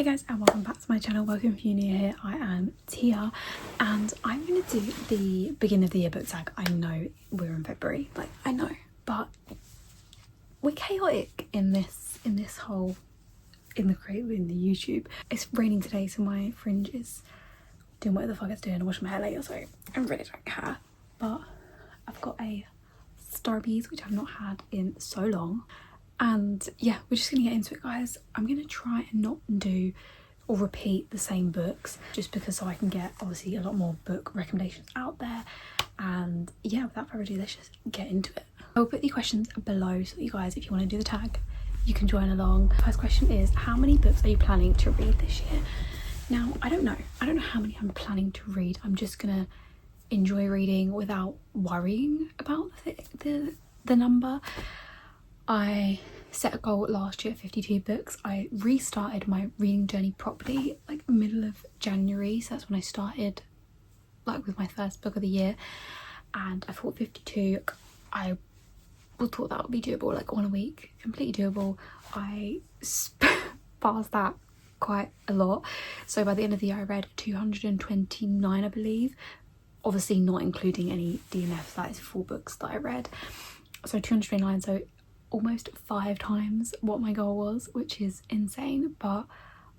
Hey guys, and welcome back to my channel. Welcome if you're new here. I am Tia and I'm going to do the beginning of the year book tag. I know we're in February, like I know, but we're chaotic in the YouTube. It's raining today, so my fringe is doing whatever the fuck it's doing. I wash my hair later, so I really don't care. But I've got a Starbies, which I've not had in so long. And yeah, we're just gonna get into it, guys. I'm gonna try and not do or repeat the same books, just because so I can get obviously a lot more book recommendations out there. And yeah, without further ado, let's just get into it. I'll put the questions below so that you guys, if you want to do the tag, you can join along. First question is, how many books are you planning to read this year? Now, I don't know how many I'm planning to read. I'm just gonna enjoy reading without worrying about the number. I set a goal last year, 52 books. I restarted my reading journey properly like middle of January, so that's when I started like with my first book of the year, and I thought 52, I thought that would be doable, like one a week, completely doable. I passed that quite a lot, so by the end of the year I read 229, I believe, obviously not including any DNFs. That is 4 books that I read, so 229, so almost 5 times what my goal was, which is insane. But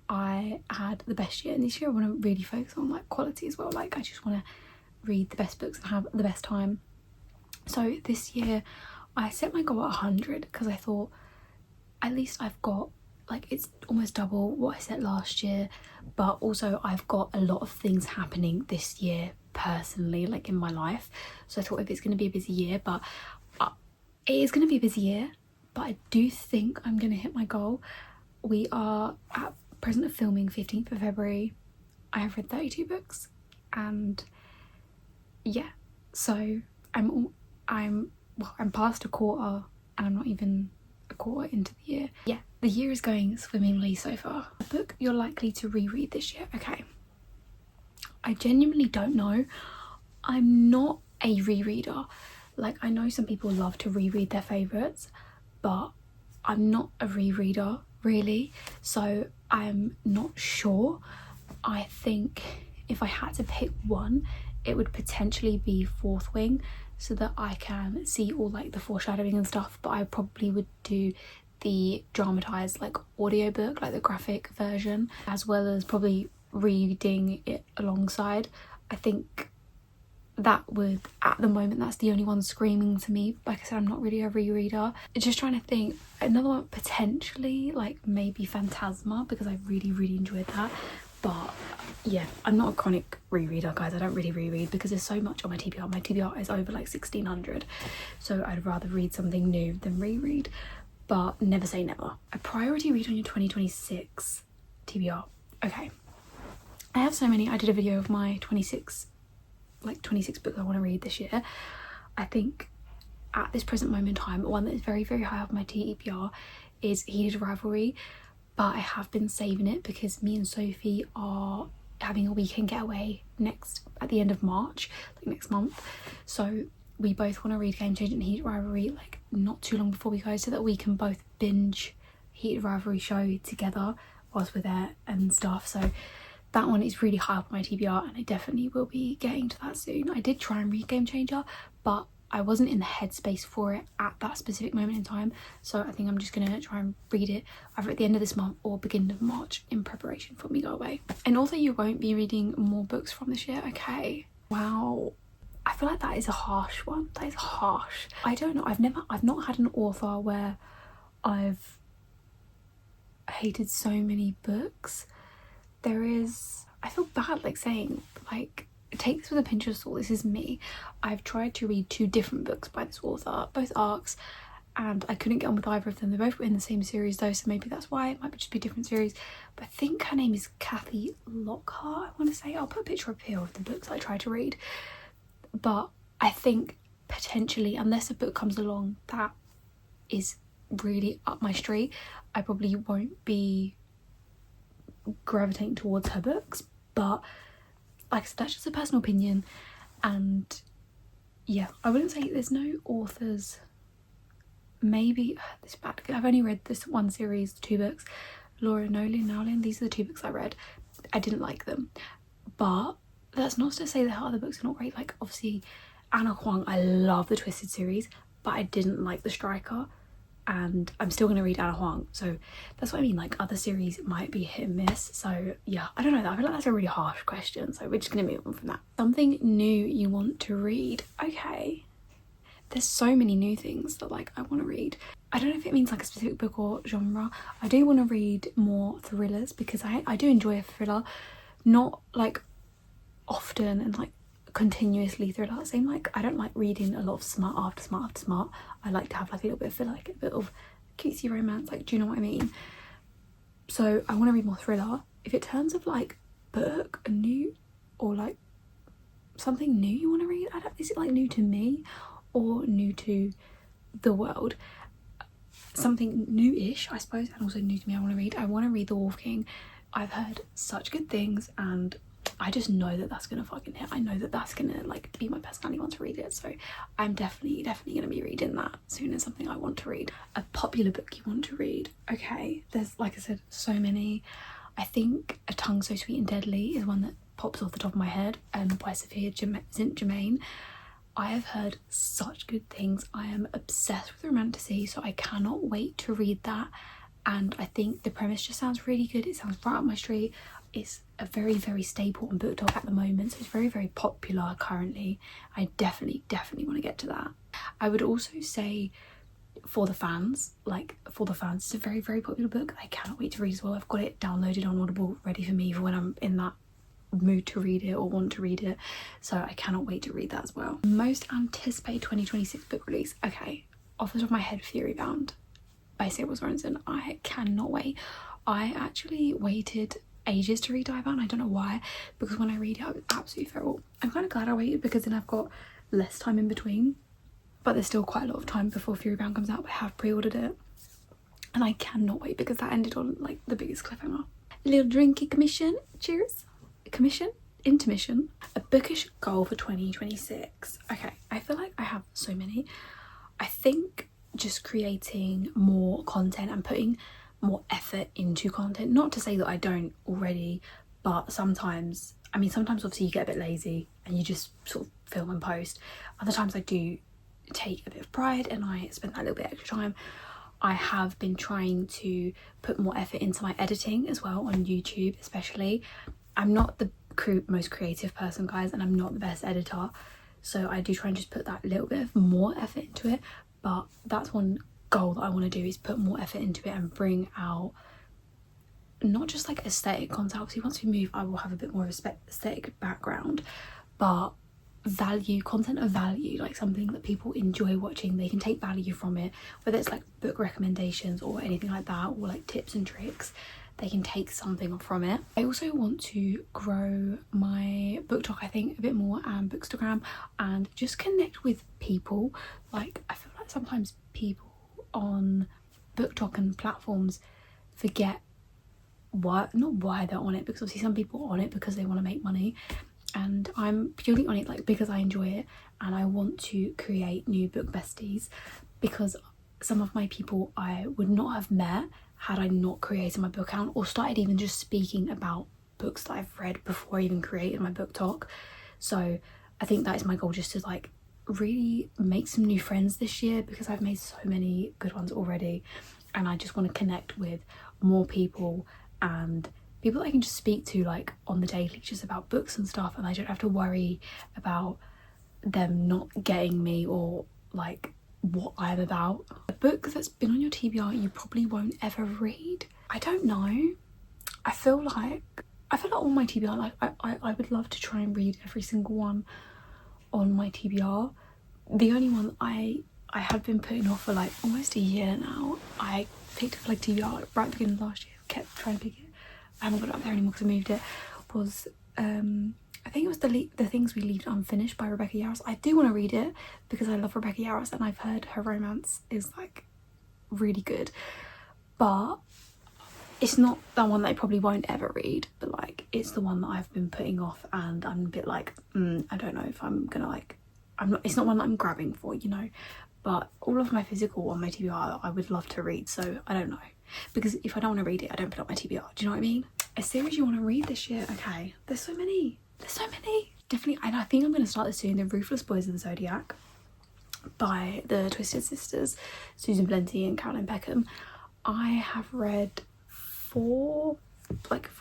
I had the best year, and this year I want to really focus on like quality as well. Like I just want to read the best books and have the best time. So this year I set my goal at 100 because I thought at least I've got, like, it's almost double what I set last year, but also I've got a lot of things happening this year personally, like in my life. So I thought if it's going to be a busy year, but it is going to be a busy year, but I do think I'm going to hit my goal. We are at present of filming 15th of February. I have read 32 books, and yeah, so I'm past a quarter, and I'm not even a quarter into the year. Yeah, the year is going swimmingly so far. A book you're likely to reread this year. Okay, I genuinely don't know. I'm not a rereader. Like, I know some people love to reread their favourites, but I'm not a rereader really, so I'm not sure. I think if I had to pick one, it would potentially be Fourth Wing, so that I can see all like the foreshadowing and stuff, but I probably would do the dramatized like audiobook, like the graphic version, as well as probably reading it alongside. I think that would, at the moment, that's the only one screaming to me. Like I said, I'm not really a rereader. Just trying to think, another one potentially, like maybe Phantasma, because I really enjoyed that. But yeah, I'm not a chronic rereader, guys. I don't really reread because there's so much on my TBR. My TBR is over like 1600, so I'd rather read something new than reread, but never say never. A priority read on your 2026 TBR. Okay, I have so many. I did a video of my 26 books I want to read this year. I think at this present moment in time, one that is very high up my TBR is Heated Rivalry, but I have been saving it because me and Sophie are having a weekend getaway at the end of March, like next month. So we both want to read Game Changer and Heated Rivalry like not too long before we go, so that we can both binge Heated Rivalry show together whilst we're there and stuff. So that one is really high up on my TBR, and I definitely will be getting to that soon. I did try and read Game Changer, but I wasn't in the headspace for it at that specific moment in time, so I think I'm just gonna try and read it either at the end of this month or beginning of March in preparation for me go away. And also, you won't be reading more books from this year. Okay, wow, I feel like that is a harsh one. That is harsh. I don't know, I've not had an author where I've hated so many books. I feel bad like saying, like, take this with a pinch of salt, this is me. I've tried to read 2 different books by this author, both arcs, and I couldn't get on with either of them. They both were in the same series though, so maybe that's why. It might just be different series, but I think her name is Kathy Lockhart, I want to say. I'll put a picture up here of the books I tried to read, but I think potentially, unless a book comes along that is really up my street, I probably won't be gravitating towards her books. But like I said, that's just a personal opinion, and yeah, I wouldn't say there's no authors. Maybe this is bad, I've only read this one series, 2 books, Laura Nowlin. These are the 2 books I read. I didn't like them, but that's not to say that her other books are not great. Like obviously Anna Huang, I love the Twisted series, but I didn't like The Striker, and I'm still going to read Anna Huang, so that's what I mean. Like other series might be hit and miss, so yeah, I don't know. I feel like that's a really harsh question, so we're just going to move on from that. Something new you want to read. Okay, there's so many new things that like I want to read. I don't know if it means like a specific book or genre. I do want to read more thrillers because I do enjoy a thriller, not like often and like continuously thriller. Same like I don't like reading a lot of smart after smart after smart. I like to have like a little bit of filler, like a bit of cutesy romance, like do you know what I mean? So I want to read more thriller. If it turns of like book, a new or like something new you want to read, is it like new to me or new to the world? Something new-ish, I suppose, and also new to me. I want to read The Wolf King. I've heard such good things, and I just know that that's gonna fucking hit. I know that that's gonna like be my personality once I read it, so I'm definitely gonna be reading that soon as something I want to read. A popular book you want to read. Okay, there's, like I said, so many. I think A Tongue So Sweet and Deadly is one that pops off the top of my head, by Sophia St. Germain. I have heard such good things. I am obsessed with romantasy, so I cannot wait to read that. And I think the premise just sounds really good. It sounds right up my street. It's a very, very staple on BookTok at the moment, so it's very, very popular currently. I definitely want to get to that. I would also say For the Fans, it's a very, very popular book. I cannot wait to read as well. I've got it downloaded on Audible, ready for me for when I'm in that mood to read it or want to read it, so I cannot wait to read that as well. Most anticipated 2026 book release. Okay, off the top of my head, Fury Bound by Sable Sorensen. I cannot wait. I actually waited ages to read Dive Bound. I don't know why, because when I read it I was absolutely feral. I'm kind of glad I waited because then I've got less time in between, but there's still quite a lot of time before Fury Bound comes out. I have pre-ordered it and I cannot wait because that ended on like the biggest cliffhanger. A little drinky commission, cheers. Intermission. A bookish goal for 2026. Okay, I feel like I have so many. I think just creating more content and putting more effort into content. Not to say that I don't already, but sometimes obviously you get a bit lazy and you just sort of film and post. Other times I do take a bit of pride and I spend that little bit extra time. I have been trying to put more effort into my editing as well on YouTube, especially. I'm not the most creative person, guys, and I'm not the best editor, so I do try and just put that little bit of more effort into it. But that's one goal that I want to do, is put more effort into it and bring out not just like aesthetic content. Obviously once we move I will have a bit more aesthetic background, but content of value, like something that people enjoy watching, they can take value from it, whether it's like book recommendations or anything like that, or like tips and tricks. They can take something from it. I also want to grow my BookTok, I think, a bit more, and Bookstagram, and just connect with people. Like I feel like sometimes people on BookTok and platforms forget not why they're on it, because obviously some people are on it because they want to make money, and I'm purely on it like because I enjoy it and I want to create new book besties, because some of my people I would not have met had I not created my book account or started even just speaking about books that I've read before I even created my BookTok. So I think that is my goal, just to like really make some new friends this year, because I've made so many good ones already and I just want to connect with more people and people that I can just speak to like on the daily, just about books and stuff, and I don't have to worry about them not getting me or like what I'm about. A book that's been on your TBR you probably won't ever read. I don't know. I feel like on my TBR, like I would love to try and read every single one on my TBR. The only one I have been putting off for like almost a year now, I picked up like TBR like right at the beginning of last year, kept trying to pick it, I haven't got it up there anymore because I moved it, was I think it was the Things We Leave Unfinished by Rebecca Yarros. I do want to read it because I love Rebecca Yarros and I've heard her romance is like really good, but it's not the one that I probably won't ever read, but like it's the one that I've been putting off, and I'm a bit like I don't know if I'm gonna like, it's not one that I'm grabbing for, you know. but all of my physical on my TBR I would love to read, so I don't know, because if I don't want to read it I don't put up my TBR. Do you know what I mean? A series you want to read this year? Okay, there's so many definitely, and I think I'm going to start this soon. The Ruthless Boys of the Zodiac by the Twisted Sisters, Susan Plenty and Caroline Peckham. I have read four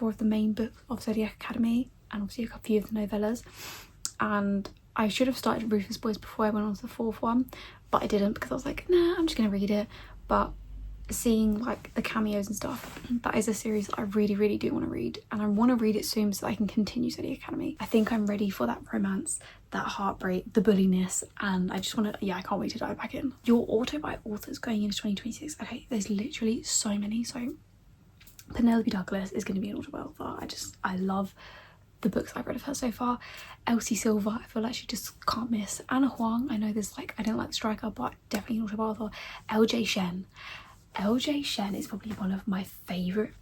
of the main books of Zodiac Academy, and obviously a few of the novellas, and I should have started Ruthless Boys before I went on to the fourth one, but I didn't because I was like, nah, I'm just gonna read it. But seeing like the cameos and stuff, that is a series that I really do want to read, and I want to read it soon so that I can continue Zodiac Academy. I think I'm ready for that romance, that heartbreak, the bulliness, and I just want to, yeah, I can't wait to dive back in. Your auto by authors going into 2026. Okay, there's literally so many. So Penelope Douglas is going to be an auto by author. I love the books I've read of her so far. Elsie Silver, I feel like she just can't miss. Anna Huang, I know there's like, I don't like the striker, but definitely an auto by author. LJ Shen is probably one of my favorite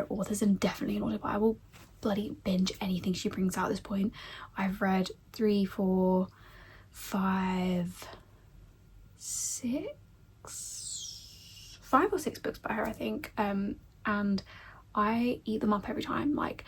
authors, and definitely an author. I will bloody binge anything she brings out at this point. I've read 3, 4, 5 or 6 books by her, I think, and I eat them up every time. Like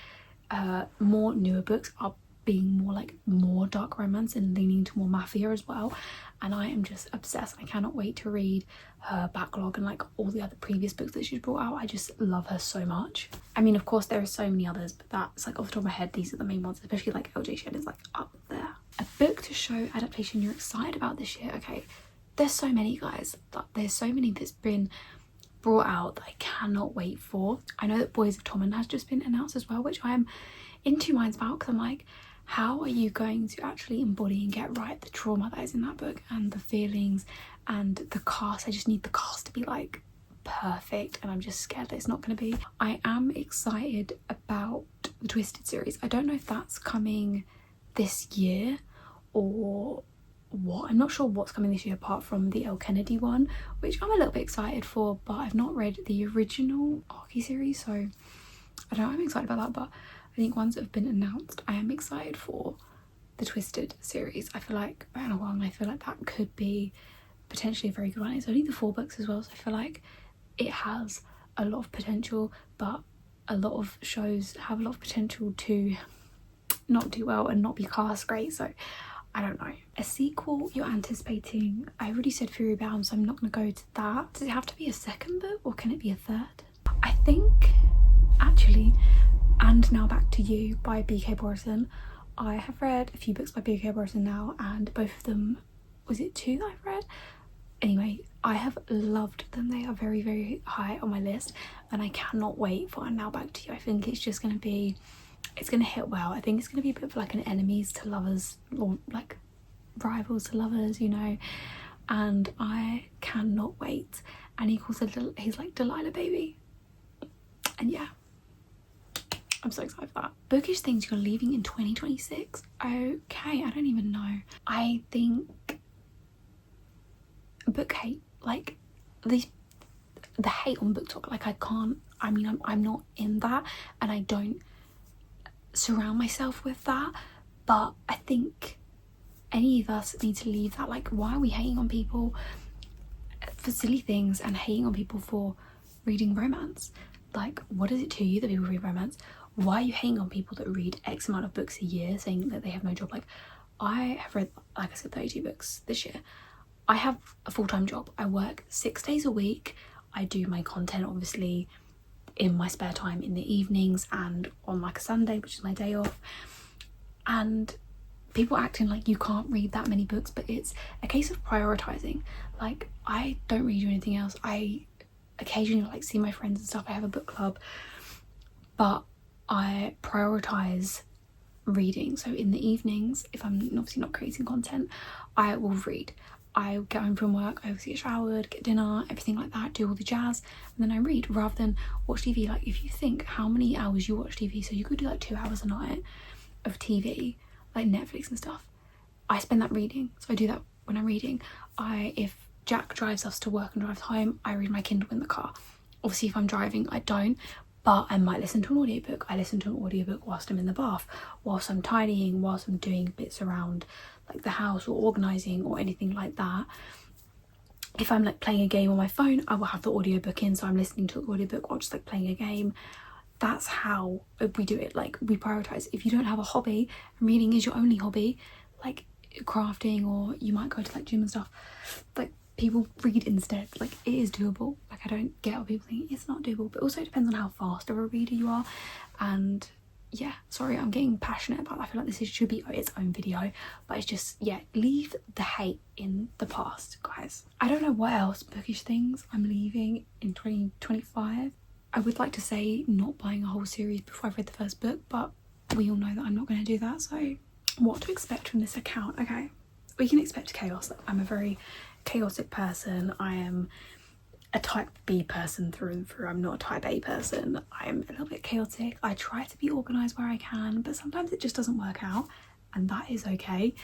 more newer books are being more dark romance and leaning to more mafia as well, and I am just obsessed. I cannot wait to read her backlog and like all the other previous books that she's brought out. I just love her so much. I mean, of course there are so many others, but that's like off the top of my head, these are the main ones, especially like LJ Shen is like up there. A book to show adaptation you're excited about this year. Okay, there's so many, guys. There's so many that's been brought out that I cannot wait for. I know that Boys of Tommen has just been announced as well, which I am in two minds about, because I'm like, how are you going to actually embody and get right the trauma that is in that book and the feelings and the cast? I just need the cast to be like perfect, and I'm just scared that it's not going to be. I am excited about the Twisted series. I don't know if that's coming this year or what. I'm not sure what's coming this year apart from the El Kennedy one, which I'm a little bit excited for, but I've not read the original Archie series, so I don't know, I'm excited about that. But I think ones that have been announced, I am excited for the Twisted series. I feel like I feel like that could be potentially a very good one. It's only the 4 books as well, so I feel like it has a lot of potential, but a lot of shows have a lot of potential to not do well and not be cast great, so I don't know. A sequel you're anticipating, I already said Fury Bound, so I'm not going to go to that. Does it have to be a second book or can it be a third? I think actually And Now Back to You by B.K. Borison. I have read a few books by B.K. Borison now, and both of them, was it 2 that I've read? Anyway, I have loved them. They are very high on my list, and I cannot wait for And Now Back to You. I think it's just going to be, it's going to hit well. I think it's going to be a bit of like an enemies to lovers, or like rivals to lovers, you know, and I cannot wait. And he calls it, he's like Delilah baby, and yeah, I'm so excited for that. Bookish things you're leaving in 2026. Okay, I don't even know. I think book hate, like the hate on BookTok, like I can't, I mean, I'm not in that, and I don't surround myself with that, but I think any of us need to leave that. Like, why are we hating on people for silly things and hating on people for reading romance? Like, what is it to you that people read romance? Why are you hating on people that read X amount of books a year, saying that they have no job? Like, I have read, like I said, 32 books this year. I have a full-time job. I work 6 days a week. I do my content obviously in my spare time in the evenings and on like a Sunday, which is my day off. And people acting like you can't read that many books, but it's a case of prioritizing. Like, I don't really do anything else. I occasionally like see my friends and stuff. I have a book club, but I prioritize reading. So in the evenings, if I'm obviously not creating content, I will read. I get home from work, I obviously get showered, get dinner, everything like that, do all the jazz, and then I read rather than watch TV. Like, if you think how many hours you watch TV, so you could do like 2 hours a night of TV, like Netflix and stuff. I spend that reading, so I do that when I'm reading. If Jack drives us to work and drives home, I read my Kindle in the car. Obviously, if I'm driving, I don't, but I might listen to an audiobook. I listen to an audiobook whilst I'm in the bath, whilst I'm tidying, whilst I'm doing bits around like the house or organising or anything like that. if I'm like playing a game on my phone, I will have the audiobook in, so I'm listening to the audiobook while just like playing a game. That's how we do it. Like, we prioritize. If you don't have a hobby and reading is your only hobby, like crafting, or you might go to like gym and stuff, like people read instead. Like, it is doable. Like, I don't get what people think it's not doable, but also it depends on how fast of a reader you are. And yeah, sorry, I'm getting passionate about that. I feel like this should be its own video, but it's just, yeah, leave the hate in the past, guys. I don't know what else bookish things I'm leaving in 2025. I would like to say not buying a whole series before I've read the first book, but we all know that I'm not going to do that. So what to expect from this account? Okay, we can expect chaos. I'm a very chaotic person. I am a type B person through and through. I'm not a type A person. I'm a little bit chaotic. I try to be organised where I can, but sometimes it just doesn't work out, and that is okay.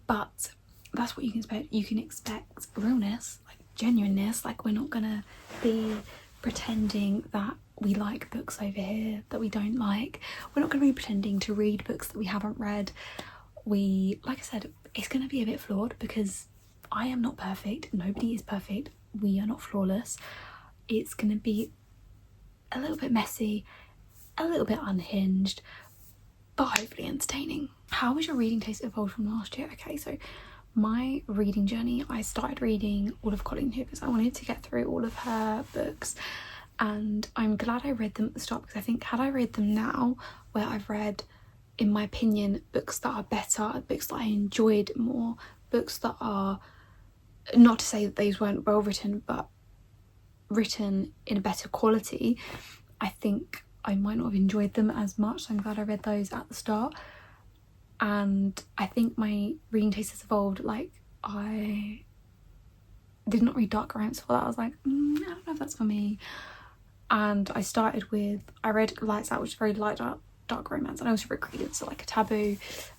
But that's what you can expect. You can expect realness, like genuineness. Like, we're not gonna be pretending that we like books over here that we don't like. We're not going to be pretending to read books that we haven't read. Like I said, it's going to be a bit flawed because I am not perfect. Nobody is perfect. We are not flawless. It's going to be a little bit messy, a little bit unhinged, but hopefully entertaining. How has your reading taste evolved from last year? Okay, so my reading journey, I started reading all of Colleen Hoover's. I wanted to get through all of her books, and I'm glad I read them at the start, because I think had I read them now, where I've read, in my opinion, books that are better, books that I enjoyed more, books that are, not to say that these weren't well written, but written in a better quality, I think I might not have enjoyed them as much. So I'm glad I read those at the start. And I think my reading taste has evolved. Like, I did not read dark romance for that. I was like, I don't know if that's for me. And I started with, I read Lights Out, which is very light dark romance, and I also read Credence, so like a Taboo,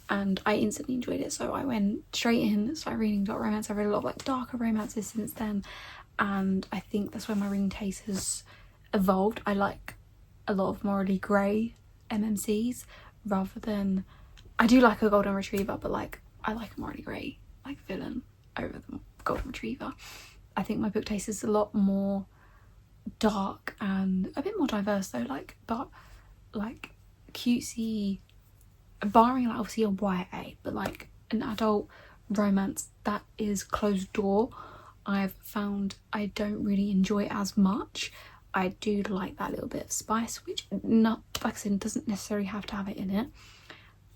and I instantly enjoyed it. So I went straight in, started reading dark romance. I've read a lot of like darker romances since then, and I think that's where my reading taste has evolved. I like a lot of morally grey MMCs rather than, I do like a golden retriever, but like, I like a morally grey like villain over the golden retriever. I think my book taste is a lot more dark and a bit more diverse though, like dark, like cutesy, barring like obviously a YA, but like an adult romance that is closed door, I've found I don't really enjoy as much. I do like that little bit of spice, which, not like I said, doesn't necessarily have to have it in it,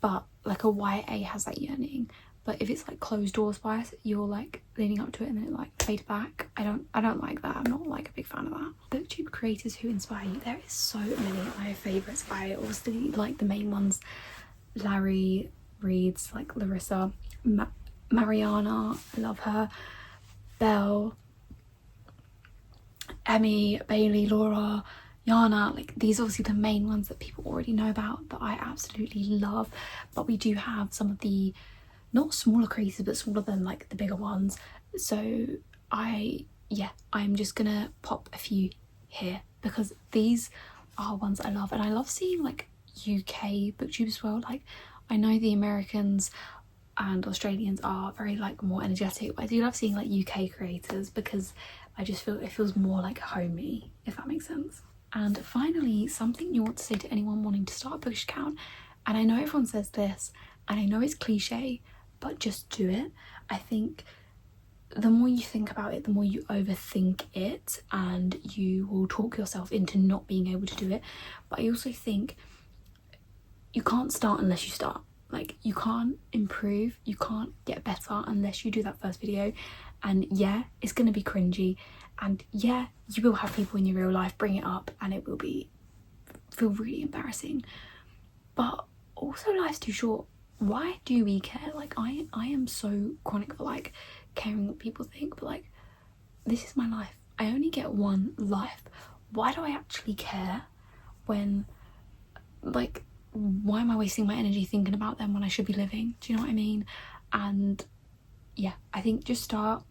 but like a YA has that yearning. But if it's like closed door spice, you're like leaning up to it and then it like fades back. I don't like that. I'm not like a big fan of that. BookTube creators who inspire you, there is so many of my favourites. I obviously like the main ones. Larry reads, like Larissa, Mariana, I love her, Belle, Emmy, Bailey, Laura, Yana, like these are obviously the main ones that people already know about that I absolutely love. But we do have some of the not smaller creators, but smaller than like the bigger ones. So I'm just gonna pop a few here because these are ones I love, and I love seeing like UK booktube as well. Like, I know the Americans and Australians are very like more energetic, but I do love seeing like UK creators because I just feel it feels more like homey, if that makes sense. And finally, something you want to say to anyone wanting to start a bookish account, and I know everyone says this and I know it's cliche, but just do it. I think the more you think about it, the more you overthink it, and you will talk yourself into not being able to do it. But I also think you can't start unless you start. Like, you can't improve, you can't get better unless you do that first video. And yeah, it's going to be cringy, and yeah, you will have people in your real life bring it up and it will feel really embarrassing. But also, life's too short. Why do we care? Like, I am so chronic for like caring what people think, but like, this is my life. I only get one life. Why do I actually care when, like, why am I wasting my energy thinking about them when I should be living? Do you know what I mean? And yeah, I think just start,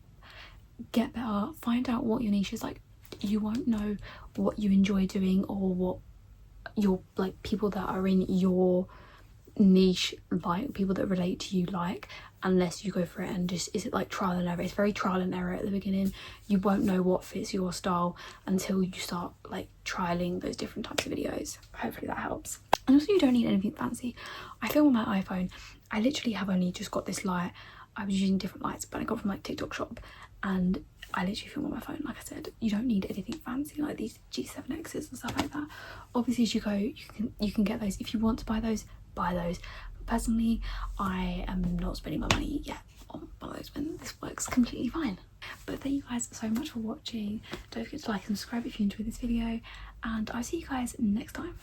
get better, find out what your niche is. Like, you won't know what you enjoy doing or what your like people that are in your niche like, people that relate to you like, unless you go for it and just, is it like trial and error? It's very trial and error at the beginning. You won't know what fits your style until you start like trialing those different types of videos. Hopefully that helps. And also, you don't need anything fancy. I film on my iPhone. I literally have only just got this light. I was using different lights, but I got from like TikTok shop, and I literally film on my phone. Like I said, you don't need anything fancy like these G7Xs and stuff like that. Obviously, as you go, you can get those. If you want to buy those, buy those. But personally, I am not spending my money yet on one of those when this works completely fine. But thank you guys so much for watching. Don't forget to like and subscribe if you enjoyed this video, and I'll see you guys next time.